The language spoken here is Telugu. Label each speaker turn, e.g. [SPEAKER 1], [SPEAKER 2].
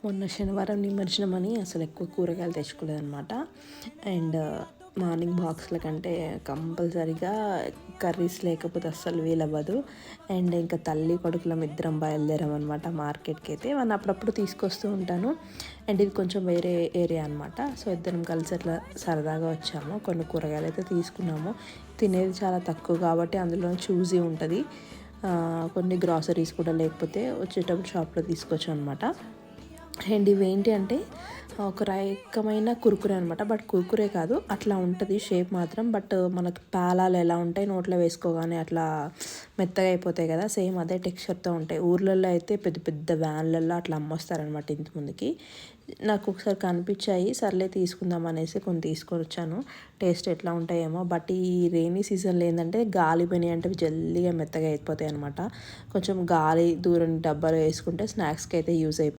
[SPEAKER 1] మొన్న శనివారం నిమజ్జనమని అసలు ఎక్కువ కూరగాయలు తెచ్చుకోలేదనమాట. అండ్ మార్నింగ్ బాక్స్ల కంటే కంపల్సరీగా కర్రీస్ లేకపోతే అస్సలు వీలవ్వదు. అండ్ ఇంకా తల్లి కొడుకులం ఇద్దరం బయలుదేరామన్నమాట మార్కెట్కి అయితే. వాళ్ళని అప్పుడప్పుడు తీసుకొస్తూ ఉంటాను. అండ్ ఇది కొంచెం వేరే ఏరియా అనమాట. సో ఇద్దరం కలిసి అట్లా సరదాగా వచ్చాము. కొన్ని కూరగాయలు అయితే తీసుకున్నాము. తినేది చాలా తక్కువ కాబట్టి అందులో చూజీ ఉంటుంది. కొన్ని గ్రాసరీస్ కూడా లేకపోతే వచ్చేటప్పుడు షాప్లో తీసుకొచ్చాం అనమాట. అండ్ ఇవేంటి అంటే ఒక రకమైన కురుకురే అనమాట. బట్ కురుకురే కాదు, అట్లా ఉంటుంది షేప్ మాత్రం. బట్ మనకు పేలాలు ఎలా ఉంటాయి నోట్లో వేసుకోగానే అట్లా మెత్తగా అయిపోతాయి కదా, సేమ్ అదే టెక్స్చర్తో ఉంటాయి. ఊర్లలో అయితే పెద్ద పెద్ద వ్యాన్లలో అట్లా అమ్మొస్తారనమాట ఇంటి ముందుకి. నాకు ఒకసారి కనిపించాయి, సర్లే తీసుకుందాం అనేసి కొన్ని తీసుకొని వచ్చాను. టేస్ట్ ఎట్లా ఉంటాయేమో. బట్ ఈ రెయినీ సీజన్లో ఏంటంటే గాలిపోయినాయి అంటే జల్దిగా మెత్తగా అయిపోతాయి అనమాట. కొంచెం గాలి దూరం డబ్బాలో వేసుకుంటే స్నాక్స్కి అయితే యూజ్ అయిపోతుంది.